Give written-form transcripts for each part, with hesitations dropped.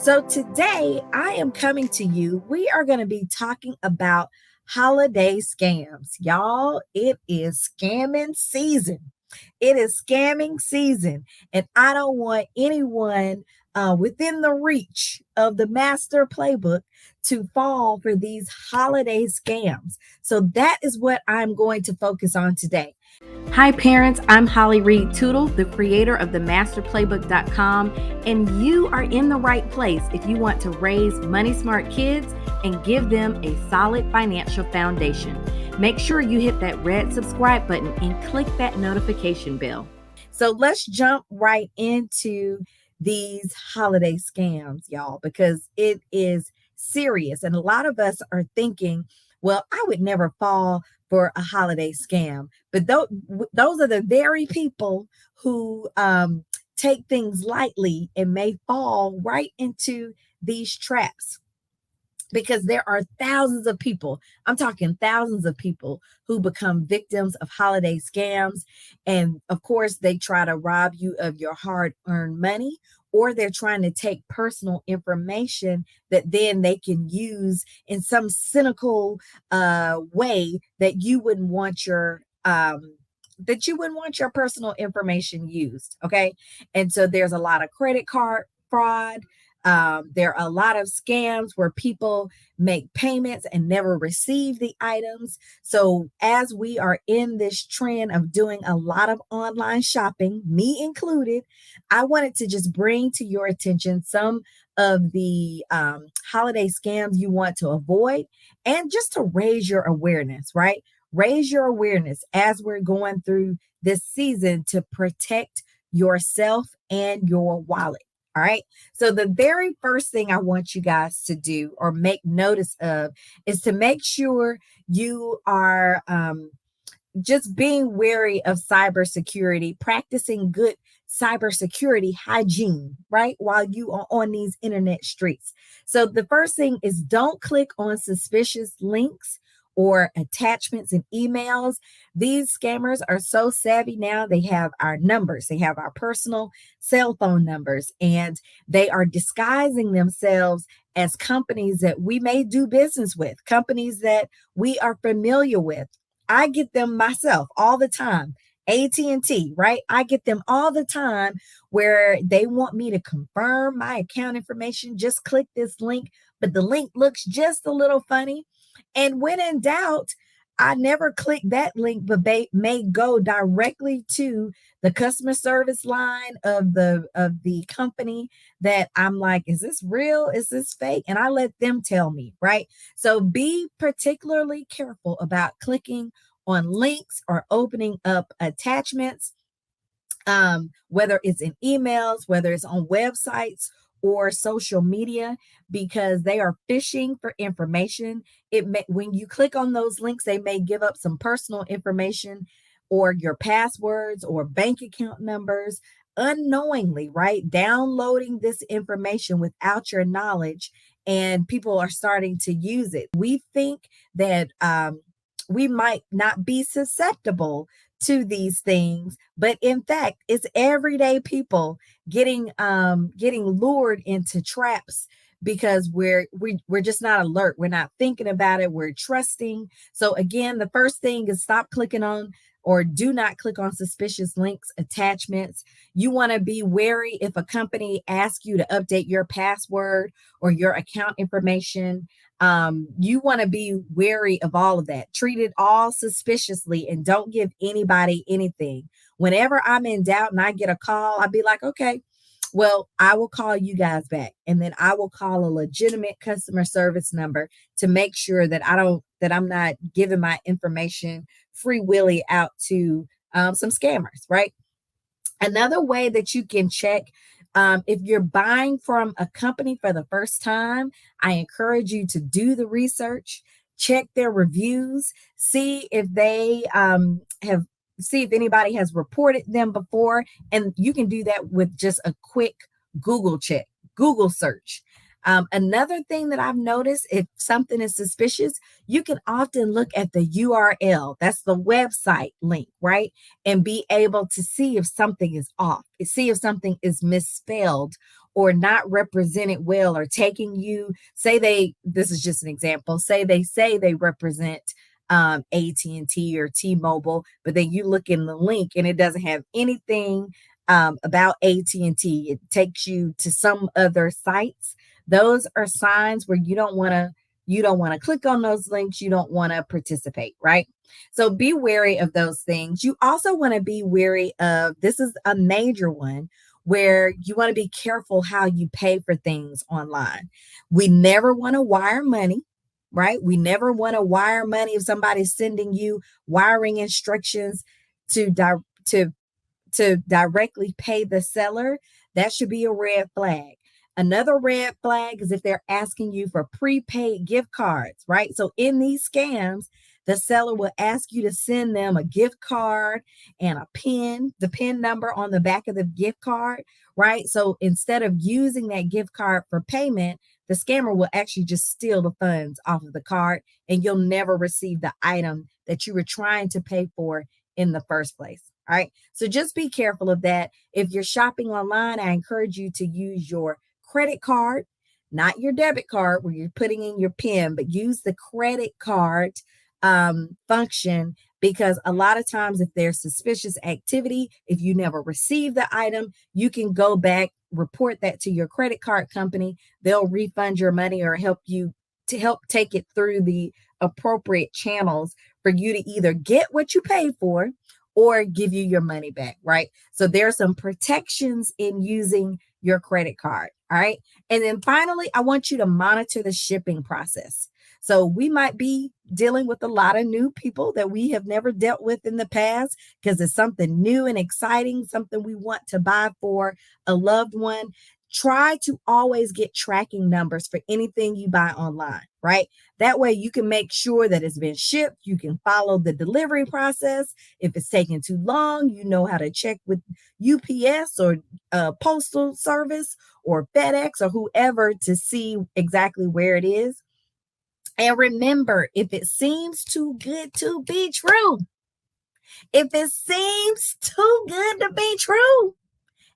So today I am coming to you. We are going to be talking about holiday scams. Y'all, it is scamming season. It is scamming season. And I don't want anyone within the reach of the master playbook to fall for these holiday scams. So that is what I'm going to focus on today. Hi, parents. I'm Holly Reid the creator of the masterplaybook.com, and you are in the right place if you want to raise money smart kids and give them a solid financial foundation. Make sure you hit that red subscribe button and click that notification bell. So let's jump right into these holiday scams, y'all, because it is serious. And a lot of us are thinking, well, I would never fall for a holiday scam. But those are the very people who take things lightly and may fall right into these traps. Because there are thousands of people, I'm talking thousands of people who become victims of holiday scams. And of course, they try to rob you of your hard-earned money, or they're trying to take personal information that then they can use in some cynical way that you wouldn't want your personal information used. Okay. And so there's a lot of credit card fraud. There are a lot of scams where people make payments and never receive the items. So as we are in this trend of doing a lot of online shopping, me included, I wanted to just bring to your attention some of the holiday scams you want to avoid, and just to raise your awareness, right? Raise your awareness as we're going through this season to protect yourself and your wallet. All right. So the very first thing I want you guys to do or make notice of is to make sure you are just being wary of cybersecurity, practicing good cybersecurity hygiene, right? While you are on these internet streets. So the first thing is, don't click on suspicious links or attachments in emails. These scammers are so savvy now. They have our numbers, they have our personal cell phone numbers, and they are disguising themselves as companies that we may do business with, companies that we are familiar with. I get them myself all the time. AT&T, right? I get them all the time where they want me to confirm my account information. Just click this link, but the link looks just a little funny. And when in doubt, I never click that link, but they may go directly to the customer service line of the company that I'm like, is this real? Is this fake? And I let them tell me, right? So be particularly careful about clicking on links or opening up attachments, whether it's in emails, whether it's on websites or social media, because they are fishing for information. When you click on those links, they may give up some personal information or your passwords or bank account numbers unknowingly, right? Downloading this information without your knowledge, and people are starting to use it. We think that we might not be susceptible to these things, but in fact, it's everyday people getting lured into traps because we're just not alert. We're not thinking about it. We're trusting. So again, the first thing is stop clicking on, or do not click on, suspicious links, attachments. You want to be wary if a company asks you to update your password or your account information. You want to be wary of all of that. Treat it all suspiciously and don't give anybody anything. Whenever I'm in doubt and I get a call, I'll be like, okay, well, I will call you guys back, and then I will call a legitimate customer service number to make sure that I'm not giving my information free willy out to some scammers, right? Another way that you can check, if you're buying from a company for the first time, I encourage you to do the research, check their reviews, see if they see if anybody has reported them before. And you can do that with just a quick Google check, Google search. Another thing that I've noticed, if something is suspicious, you can often look at the URL, that's the website link, right? And be able to see if something is off, see if something is misspelled or not represented well, or taking you, this is just an example, say they represent AT&T or T-Mobile, but then you look in the link and it doesn't have anything about AT&T. It takes you to some other sites. Those are signs where you don't want to click on those links. You don't want to participate, right? So be wary of those things. You also want to be wary of, this is a major one, where you want to be careful how you pay for things online. We never want to wire money, right? We never want to wire money if somebody's sending you wiring instructions to to directly pay the seller. That should be a red flag. Another red flag is if they're asking you for prepaid gift cards, right? So in these scams, the seller will ask you to send them a gift card and a pin, the pin number on the back of the gift card, right? So instead of using that gift card for payment, the scammer will actually just steal the funds off of the card, and you'll never receive the item that you were trying to pay for in the first place. All right. So just be careful of that. If you're shopping online, I encourage you to use your credit card, not your debit card where you're putting in your PIN, but use the credit card function, because a lot of times if there's suspicious activity, if you never receive the item, you can go back, report that to your credit card company. They'll refund your money or help you to help take it through the appropriate channels for you to either get what you paid for or give you your money back, right? So there are some protections in using your credit card, all right? And then finally, I want you to monitor the shipping process. So we might be dealing with a lot of new people that we have never dealt with in the past, because it's something new and exciting, something we want to buy for a loved one. Try to always get tracking numbers for anything you buy online, right? That way you can make sure that it's been shipped. You can follow the delivery process. If it's taking too long, you know how to check with UPS or postal service or FedEx or whoever to see exactly where it is. And remember, if it seems too good to be true, if it seems too good to be true,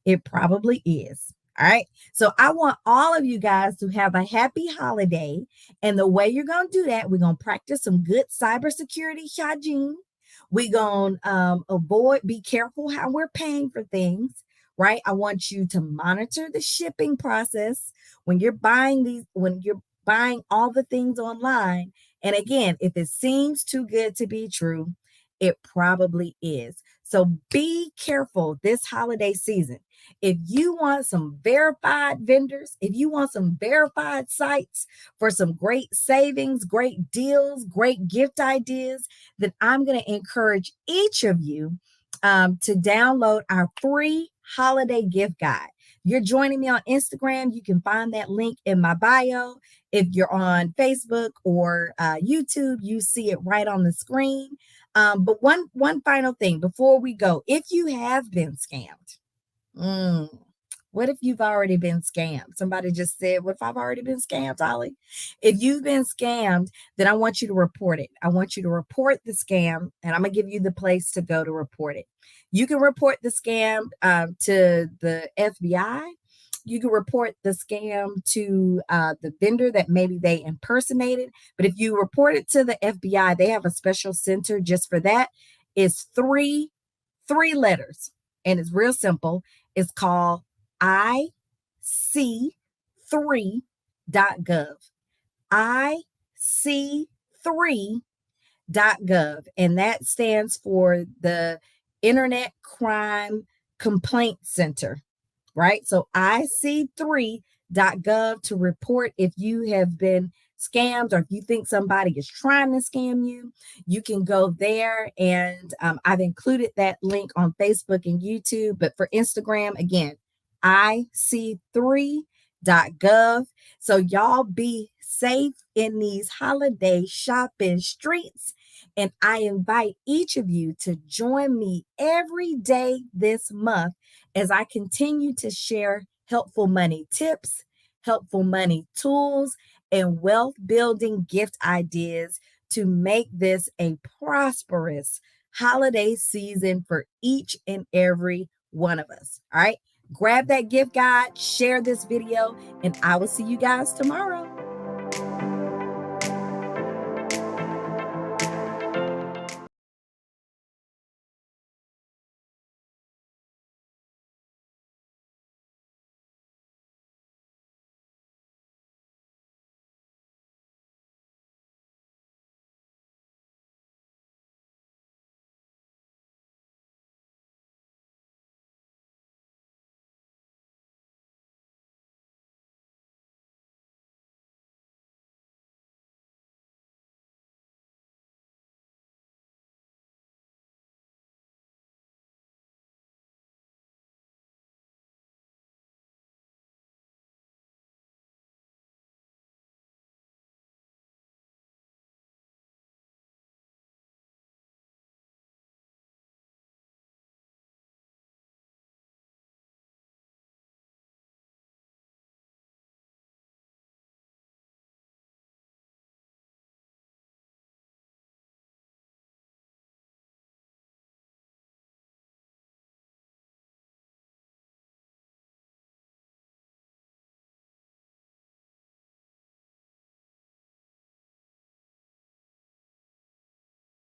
it probably is. All right. So I want all of you guys to have a happy holiday. And the way you're going to do that, we're going to practice some good cybersecurity hygiene. We're going to be careful how we're paying for things, right? I want you to monitor the shipping process when you're buying all the things online. And again, if it seems too good to be true, it probably is. So be careful this holiday season. If you want some verified vendors, if you want some verified sites for some great savings, great deals, great gift ideas, then I'm going to encourage each of you to download our free holiday gift guide. You're joining me on Instagram. You can find that link in my bio. If you're on Facebook or YouTube, you see it right on the screen. But one final thing before we go, if you have been scammed, what if you've already been scammed? Somebody just said, what if I've already been scammed, Holly? If you've been scammed, then I want you to report it. I want you to report the scam, and I'm going to give you the place to go to report it. You can report the scam to the FBI. You can report the scam to the vendor that maybe they impersonated. But if you report it to the FBI, they have a special center just for that. It's three letters, and it's real simple. It's called IC3.gov. IC3.gov. And that stands for the Internet Crime Complaint Center, right? So IC3.gov to report if you have been scammed or if you think somebody is trying to scam you. You can go there, and I've included that link on Facebook and YouTube. But for Instagram, again, IC3.gov. So y'all be safe in these holiday shopping streets. And I invite each of you to join me every day this month as I continue to share helpful money tips, helpful money tools, and wealth building gift ideas to make this a prosperous holiday season for each and every one of us. All right. Grab that gift guide, share this video, and I will see you guys tomorrow.